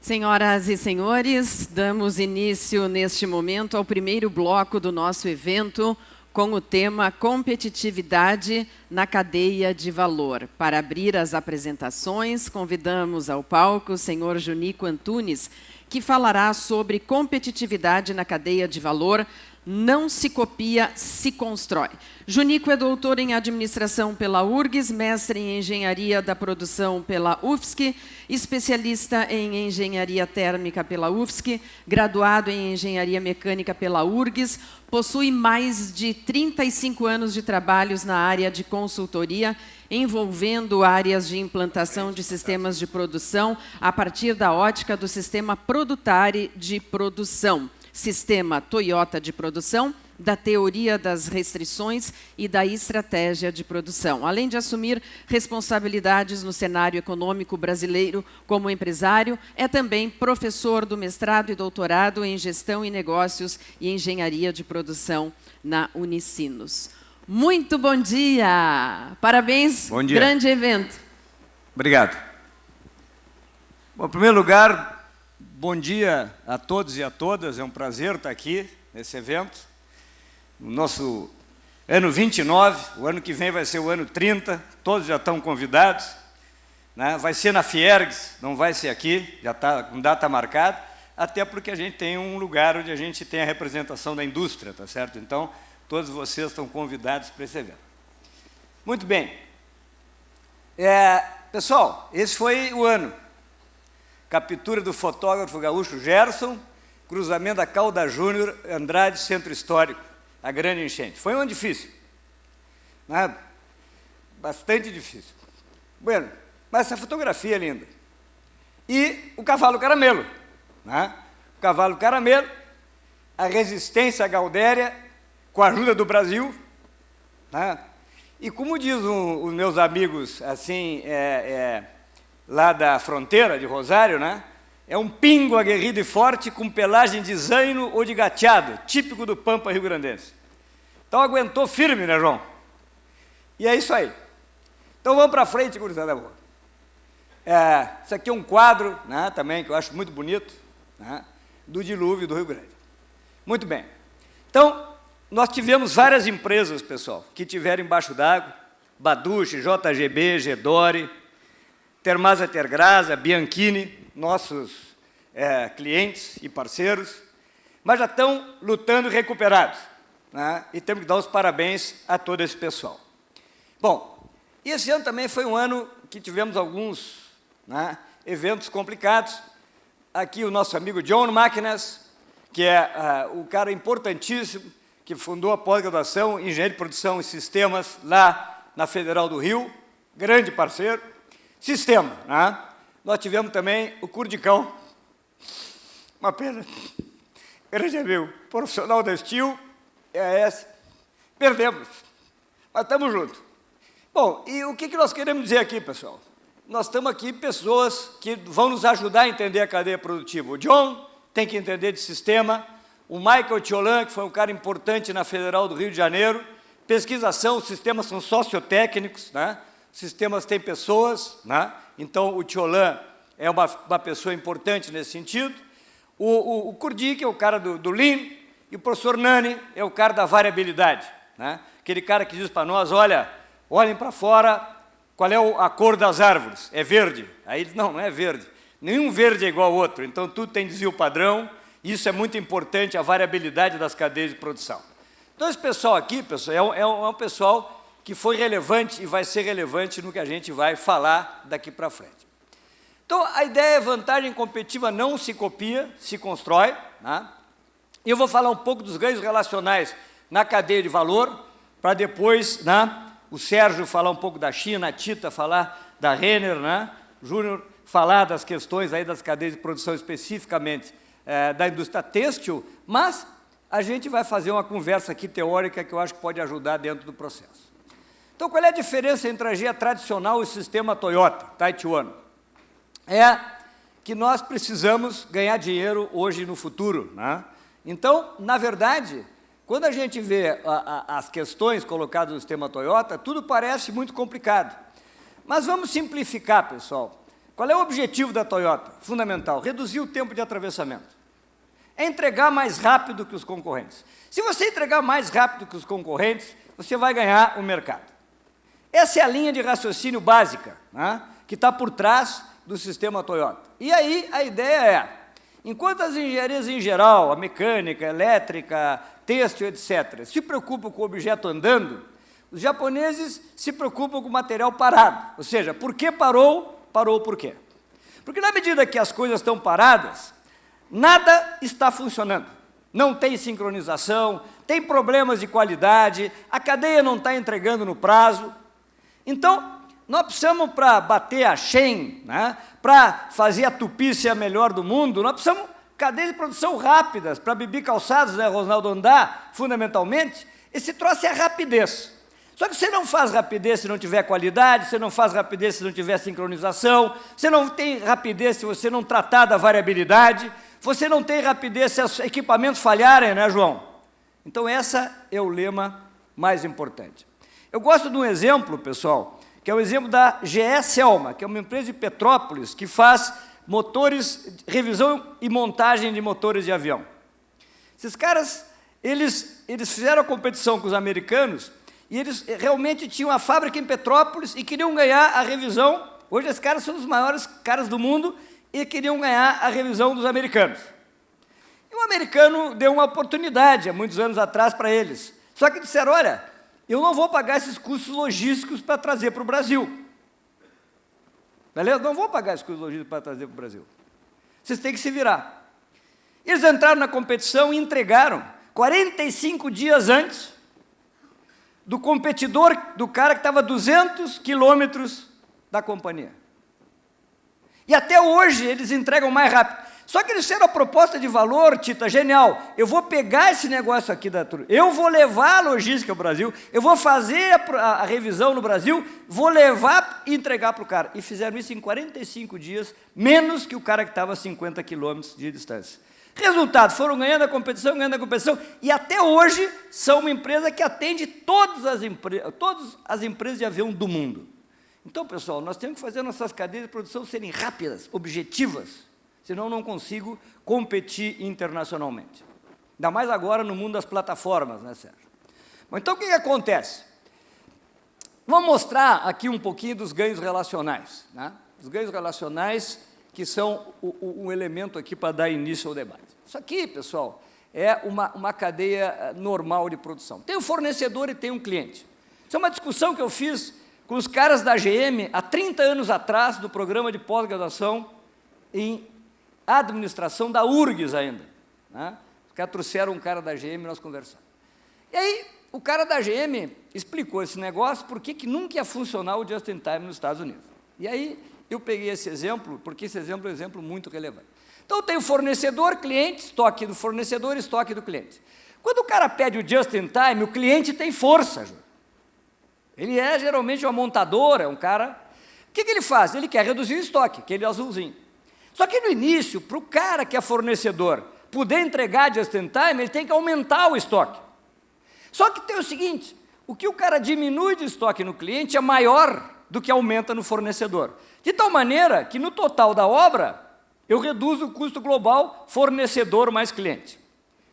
Senhoras e senhores, damos início neste momento ao primeiro bloco do nosso evento com o tema Competitividade na Cadeia de Valor. Para abrir as apresentações, convidamos ao palco o senhor Junico Antunes, que falará sobre competitividade na cadeia de valor. Não se copia, se constrói. Junico é doutor em administração pela URGS, mestre em engenharia da produção pela UFSC, especialista em engenharia térmica pela UFSC, graduado em engenharia mecânica pela URGS, possui mais de 35 anos de trabalhos na área de consultoria, envolvendo áreas de implantação de sistemas de produção a partir da ótica do sistema Produtare de produção, sistema Toyota de produção, da teoria das restrições e da estratégia de produção, além de assumir responsabilidades no cenário econômico brasileiro como empresário, é também professor do mestrado e doutorado em Gestão e Negócios e Engenharia de Produção na Unicinos. Muito bom dia! Parabéns, bom dia. Grande evento. Obrigado. Bom, em primeiro lugar, bom dia a todos e a todas, é um prazer estar aqui nesse evento. No nosso ano 29, o ano que vem vai ser o ano 30, todos já estão convidados, né? Vai ser na Fiergs, não vai ser aqui, já está com data marcada, até porque a gente tem um lugar onde a gente tem a representação da indústria, tá certo? Então, todos vocês estão convidados para esse evento. Muito bem. Pessoal, esse foi o ano. Captura do fotógrafo gaúcho Gerson, cruzamento da Calda Júnior, Andrade, Centro Histórico, a grande enchente. Foi um ano difícil, né? Bastante difícil. Bueno, mas essa fotografia é linda. E o cavalo caramelo, né? O cavalo caramelo, a resistência gaudéria, com a ajuda do Brasil, né? E como diz os meus amigos, assim, lá da fronteira de Rosário, né? É um pingo aguerrido e forte com pelagem de zaino ou de gateado, típico do Pampa rio-grandense. Então aguentou firme, né, João? E é isso aí. Então vamos para frente, gurizada boa. Isso aqui é um quadro, né, também, que eu acho muito bonito, né, do dilúvio do Rio Grande. Muito bem. Então, nós tivemos várias empresas, pessoal, que tiveram embaixo d'água, Baduche, JGB, Gedore, Termasa Tergrasa, Bianchini, nossos clientes e parceiros, mas já estão lutando e recuperados, né? E temos que dar os parabéns a todo esse pessoal. Bom, e esse ano também foi um ano que tivemos alguns, né, eventos complicados. Aqui o nosso amigo John Máquinas, que é o cara importantíssimo, que fundou a pós-graduação em Engenharia de Produção e Sistemas lá na Federal do Rio, grande parceiro. Sistema, né? Nós tivemos também o Curdicão, uma pena, grande amigo, profissional da Steel, EAS, perdemos, mas estamos juntos. Bom, e o que nós queremos dizer aqui, pessoal? Nós estamos aqui pessoas que vão nos ajudar a entender a cadeia produtiva. O John tem que entender de sistema, o Michael Tiolan, que foi um cara importante na Federal do Rio de Janeiro, pesquisação, os sistemas são sociotécnicos, né? Sistemas têm pessoas, né? Então o Tiolan é uma pessoa importante nesse sentido. O Kurdi, que é o cara do Lean, e o professor Nani é o cara da variabilidade, né? Aquele cara que diz para nós, olha, olhem para fora, qual é a cor das árvores? É verde. Aí ele diz, não é verde. Nenhum verde é igual ao outro, então tudo tem desvio padrão, e isso é muito importante, a variabilidade das cadeias de produção. Então esse pessoal aqui, pessoal, é um pessoal que foi relevante e vai ser relevante no que a gente vai falar daqui para frente. Então, a ideia é vantagem competitiva não se copia, se constrói, né? E eu vou falar um pouco dos ganhos relacionais na cadeia de valor, para depois, né, o Sérgio falar um pouco da China, a Tita falar da Renner, né, Júnior falar das questões aí das cadeias de produção especificamente da indústria têxtil, mas a gente vai fazer uma conversa aqui teórica que eu acho que pode ajudar dentro do processo. Então, qual é a diferença entre a GE tradicional e o sistema Toyota, Taichuan? É que nós precisamos ganhar dinheiro hoje e no futuro, né? Então, na verdade, quando a gente vê as questões colocadas no sistema Toyota, tudo parece muito complicado. Mas vamos simplificar, pessoal. Qual é o objetivo da Toyota? Fundamental, reduzir o tempo de atravessamento. É entregar mais rápido que os concorrentes. Se você entregar mais rápido que os concorrentes, você vai ganhar o mercado. Essa é a linha de raciocínio básica, né, que está por trás do sistema Toyota. E aí a ideia é, enquanto as engenharias em geral, a mecânica, a elétrica, têxtil, etc., se preocupam com o objeto andando, os japoneses se preocupam com o material parado. Ou seja, por que parou? Parou por quê? Porque na medida que as coisas estão paradas, nada está funcionando. Não tem sincronização, tem problemas de qualidade, a cadeia não está entregando no prazo. Então, nós precisamos, para bater a Shen, né, para fazer a Tupi ser a melhor do mundo, nós precisamos cadeias de produção rápidas, para Bibi Calçados, né, Rosnaldo andar, fundamentalmente, esse troço é rapidez. Só que você não faz rapidez se não tiver qualidade, você não faz rapidez se não tiver sincronização, você não tem rapidez se você não tratar da variabilidade, você não tem rapidez se os equipamentos falharem, né, João? Então, esse é o lema mais importante. Eu gosto de um exemplo, pessoal, que é o exemplo da GE Selma, que é uma empresa de Petrópolis que faz motores, revisão e montagem de motores de avião. Esses caras, eles fizeram a competição com os americanos e eles realmente tinham a fábrica em Petrópolis e queriam ganhar a revisão. Hoje, esses caras são os maiores caras do mundo e queriam ganhar a revisão dos americanos. E o americano deu uma oportunidade, há muitos anos atrás, para eles. Só que disseram, olha, eu não vou pagar esses custos logísticos para trazer para o Brasil. Beleza? Não vou pagar esses custos logísticos para trazer para o Brasil. Vocês têm que se virar. Eles entraram na competição e entregaram 45 dias antes do competidor, do cara que estava a 200 quilômetros da companhia. E até hoje eles entregam mais rápido. Só que eles fizeram a proposta de valor, Tita, genial. Eu vou pegar esse negócio aqui da turma, eu vou levar a logística ao Brasil, eu vou fazer a revisão no Brasil, vou levar e entregar para o cara. E fizeram isso em 45 dias, menos que o cara que estava a 50 quilômetros de distância. Resultado, foram ganhando a competição, e até hoje são uma empresa que atende todas as empresas de avião do mundo. Então, pessoal, nós temos que fazer nossas cadeias de produção serem rápidas, objetivas, senão não consigo competir internacionalmente. Ainda mais agora no mundo das plataformas, né, Sérgio? Bom, então, o que acontece? Vamos mostrar aqui um pouquinho dos ganhos relacionais, né? Os ganhos relacionais que são um elemento aqui para dar início ao debate. Isso aqui, pessoal, é uma cadeia normal de produção. Tem um fornecedor e tem um cliente. Isso é uma discussão que eu fiz com os caras da GM há 30 anos atrás, do programa de pós-graduação em administração da URGS ainda, né? Os caras trouxeram um cara da GM e nós conversamos. E aí, o cara da GM explicou esse negócio, por que nunca ia funcionar o just-in-time nos Estados Unidos. E aí, eu peguei esse exemplo, porque esse exemplo é um exemplo muito relevante. Então, eu tenho fornecedor, cliente, estoque do fornecedor, estoque do cliente. Quando o cara pede o just-in-time, o cliente tem força, Ju. Ele é geralmente uma montadora, um cara... O que ele faz? Ele quer reduzir o estoque, aquele azulzinho. Só que no início, para o cara que é fornecedor poder entregar just-in-time, ele tem que aumentar o estoque. Só que tem o seguinte, o que o cara diminui de estoque no cliente é maior do que aumenta no fornecedor. De tal maneira que no total da obra, eu reduzo o custo global fornecedor mais cliente.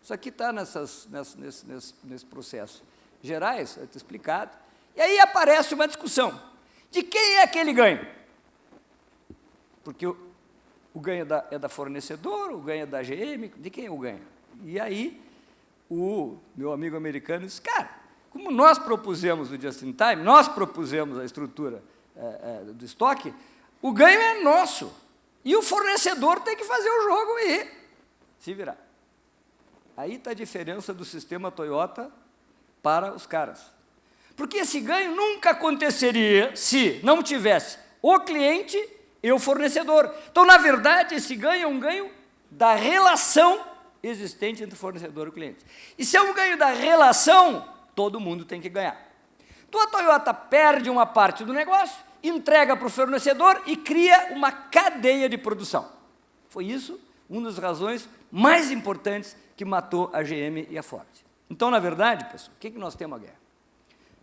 Isso aqui está nesse processo gerais, está explicado. E aí aparece uma discussão. De quem é aquele ganho? Porque o ganho é da fornecedor, o ganho é da GM, de quem é o ganho? E aí, o meu amigo americano disse, cara, como nós propusemos o just-in-time, nós propusemos a estrutura do estoque, o ganho é nosso. E o fornecedor tem que fazer o jogo e se virar. Aí está a diferença do sistema Toyota para os caras. Porque esse ganho nunca aconteceria se não tivesse o cliente e o fornecedor. Então, na verdade, esse ganho é um ganho da relação existente entre o fornecedor e o cliente. E se é um ganho da relação, todo mundo tem que ganhar. Então, a Toyota perde uma parte do negócio, entrega para o fornecedor e cria uma cadeia de produção. Foi isso uma das razões mais importantes que matou a GM e a Ford. Então, na verdade, pessoal, o que nós temos a guerra?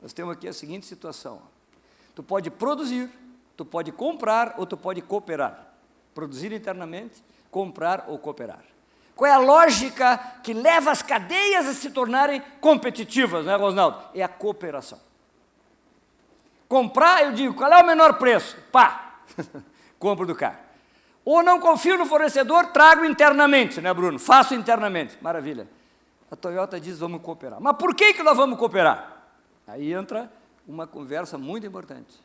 Nós temos aqui a seguinte situação. Tu pode produzir, Tu pode comprar ou tu pode cooperar. Produzir internamente, comprar ou cooperar. Qual é a lógica que leva as cadeias a se tornarem competitivas, né, Rosnaldo? É a cooperação. Comprar, eu digo, qual é o menor preço? Pá, compro do cara. Ou não confio no fornecedor, trago internamente, né, Bruno? Faço internamente. Maravilha. A Toyota diz, vamos cooperar. Mas por que nós vamos cooperar? Aí entra uma conversa muito importante.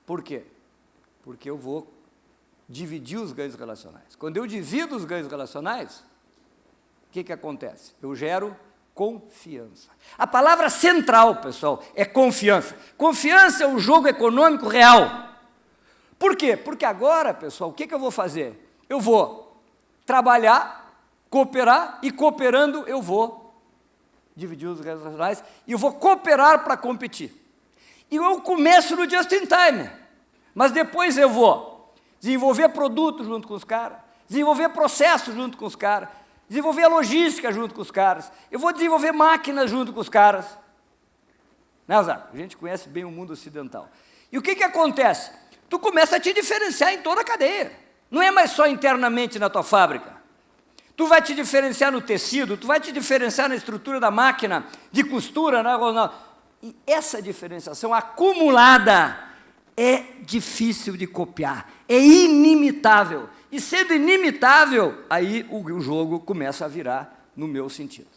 Por quê? Porque eu vou dividir os ganhos relacionais. Quando eu divido os ganhos relacionais, o que acontece? Eu gero confiança. A palavra central, pessoal, é confiança. Confiança é o jogo econômico real. Por quê? Porque agora, pessoal, o que eu vou fazer? Eu vou trabalhar, cooperar, e cooperando eu vou dividir os ganhos relacionais e eu vou cooperar para competir. E eu começo no just in time, mas depois eu vou desenvolver produto junto com os caras, desenvolver processo junto com os caras, desenvolver logística junto com os caras, eu vou desenvolver máquinas junto com os caras. Né, Zé? A gente conhece bem o mundo ocidental. E o que acontece? Tu começa a te diferenciar em toda a cadeia. Não é mais só internamente na tua fábrica. Tu vai te diferenciar no tecido, tu vai te diferenciar na estrutura da máquina de costura, né, Ronaldo? E essa diferenciação acumulada é difícil de copiar, é inimitável. E sendo inimitável, aí o jogo começa a virar no meu sentido.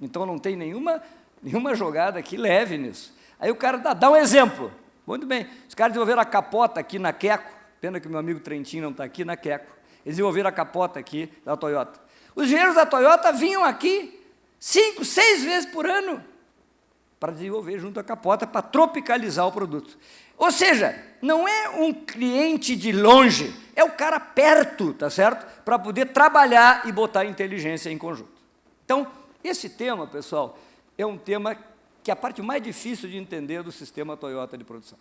Então não tem nenhuma jogada que leve nisso. Aí o cara dá um exemplo. Muito bem, os caras desenvolveram a capota aqui na Queco, pena que o meu amigo Trentinho não está aqui, na Queco. Eles desenvolveram a capota aqui da Toyota. Os engenheiros da Toyota vinham aqui 5, 6 vezes por ano para desenvolver junto à capota, para tropicalizar o produto. Ou seja, não é um cliente de longe, é o cara perto, tá certo? Para poder trabalhar e botar inteligência em conjunto. Então, esse tema, pessoal, é um tema que é a parte mais difícil de entender do sistema Toyota de produção.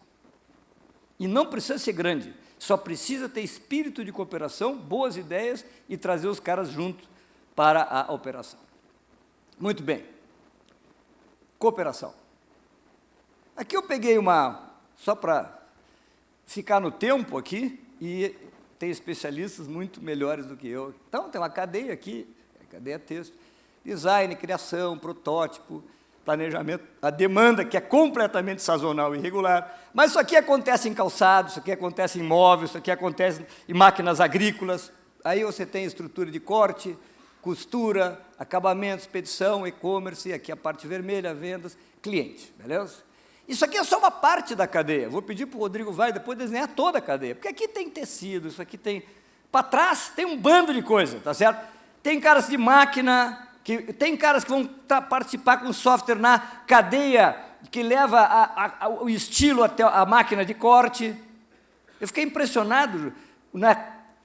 E não precisa ser grande, só precisa ter espírito de cooperação, boas ideias e trazer os caras junto para a operação. Muito bem. Cooperação. Aqui eu peguei só para ficar no tempo aqui, e tem especialistas muito melhores do que eu. Então, tem uma cadeia aqui, cadeia texto, design, criação, protótipo, planejamento, a demanda, que é completamente sazonal e irregular, mas isso aqui acontece em calçados, isso aqui acontece em móveis, isso aqui acontece em máquinas agrícolas, aí você tem estrutura de corte, costura, acabamento, expedição, e-commerce, aqui a parte vermelha, vendas, cliente, beleza? Isso aqui é só uma parte da cadeia. Vou pedir para o Rodrigo vai depois desenhar toda a cadeia, porque aqui tem tecido, isso aqui tem... Para trás tem um bando de coisa, tá certo? Tem caras de máquina, tem caras que vão participar com software na cadeia que leva o estilo até a máquina de corte. Eu fiquei impressionado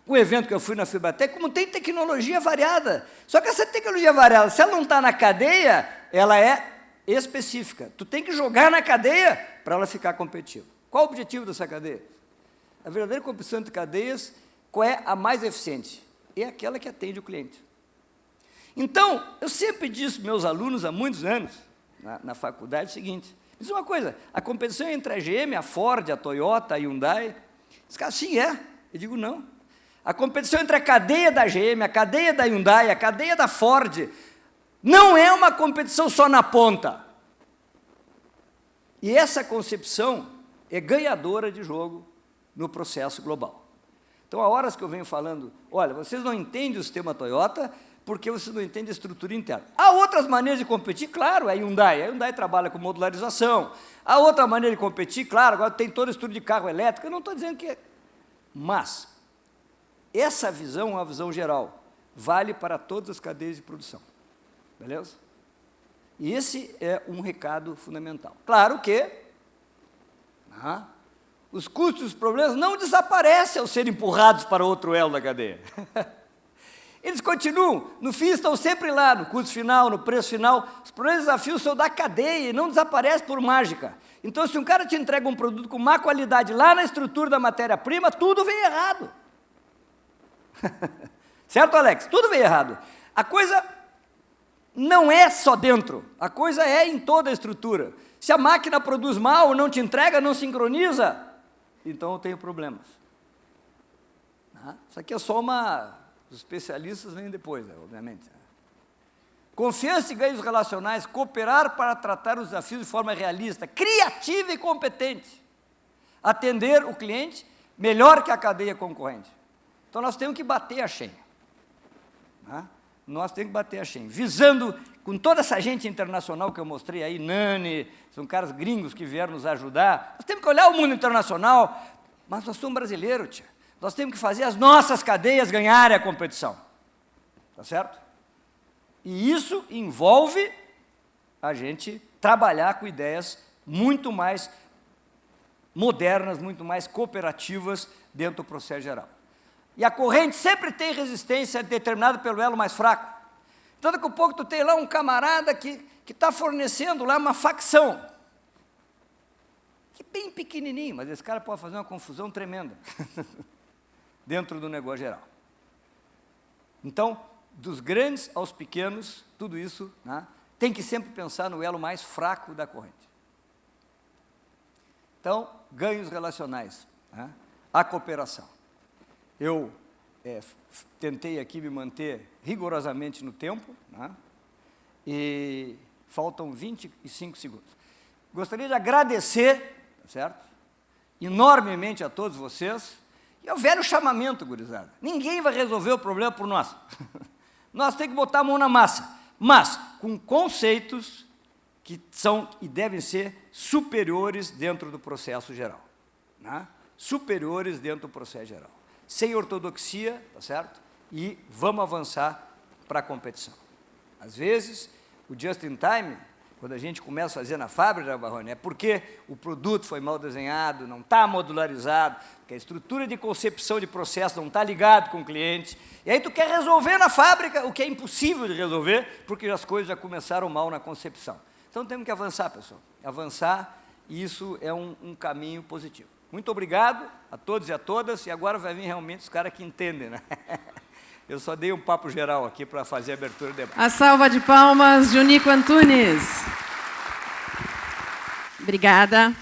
com o evento que eu fui na Fibatec, como tem tecnologia variada. Só que essa tecnologia variada, se ela não está na cadeia, ela é específica. Tu tem que jogar na cadeia para ela ficar competitiva. Qual o objetivo dessa cadeia? A verdadeira competição entre cadeias, qual é a mais eficiente? É aquela que atende o cliente. Então, eu sempre disse para meus alunos há muitos anos, na faculdade, o seguinte, diz uma coisa, a competição entre a GM, a Ford, a Toyota, a Hyundai, os caras, sim, é. Eu digo, não. A competição entre a cadeia da GM, a cadeia da Hyundai, a cadeia da Ford, não é uma competição só na ponta. E essa concepção é ganhadora de jogo no processo global. Então, há horas que eu venho falando, olha, vocês não entendem o sistema Toyota porque vocês não entendem a estrutura interna. Há outras maneiras de competir, claro, a Hyundai trabalha com modularização. Há outra maneira de competir, claro, agora tem todo o estudo de carro elétrico, eu não estou dizendo que é. Mas, essa visão é uma visão geral, vale para todas as cadeias de produção. Beleza? E esse é um recado fundamental. Claro que os custos e os problemas não desaparecem ao serem empurrados para outro elo da cadeia. Eles continuam, no fim estão sempre lá, no custo final, no preço final. Os problemas e desafios são da cadeia e não desaparecem por mágica. Então, se um cara te entrega um produto com má qualidade lá na estrutura da matéria-prima, tudo vem errado. Certo, Alex? Tudo vem errado. A coisa não é só dentro, a coisa é em toda a estrutura. Se a máquina produz mal, não te entrega, não sincroniza, então eu tenho problemas. Isso aqui é só uma... Os especialistas vêm depois, obviamente. Confiança e ganhos relacionais, cooperar para tratar os desafios de forma realista, criativa e competente. Atender o cliente melhor que a cadeia concorrente. Então, nós temos que bater a Shein. Nós temos que bater a Shein. Visando, com toda essa gente internacional que eu mostrei aí, Nani, são caras gringos que vieram nos ajudar, nós temos que olhar o mundo internacional, mas nós somos brasileiros, tia. Nós temos que fazer as nossas cadeias ganharem a competição. Tá certo? E isso envolve a gente trabalhar com ideias muito mais modernas, muito mais cooperativas dentro do processo geral. E a corrente sempre tem resistência determinada pelo elo mais fraco. Então, daqui a pouco, tu tem lá um camarada que está fornecendo lá uma facção. Que bem pequenininho, mas esse cara pode fazer uma confusão tremenda dentro do negócio geral. Então, dos grandes aos pequenos, tudo isso, tem que sempre pensar no elo mais fraco da corrente. Então, ganhos relacionais, a cooperação. Eu tentei aqui me manter rigorosamente no tempo, e faltam 25 segundos. Gostaria de agradecer, certo? Enormemente a todos vocês, e é o velho chamamento, gurizada. Ninguém vai resolver o problema por nós. Nós temos que botar a mão na massa, mas com conceitos que são e devem ser superiores dentro do processo geral. Superiores dentro do processo geral. Sem ortodoxia, tá certo? E vamos avançar para a competição. Às vezes, o just in time, quando a gente começa a fazer na fábrica, Barrone, é porque o produto foi mal desenhado, não está modularizado, porque a estrutura de concepção de processo não está ligada com o cliente, e aí tu quer resolver na fábrica o que é impossível de resolver, porque as coisas já começaram mal na concepção. Então, temos que avançar, pessoal. Avançar, e isso é um caminho positivo. Muito obrigado a todos e a todas, e agora vai vir realmente os caras que entendem, né? Eu só dei um papo geral aqui para fazer a abertura do debate. A salva de palmas, Junico Antunes. Obrigada.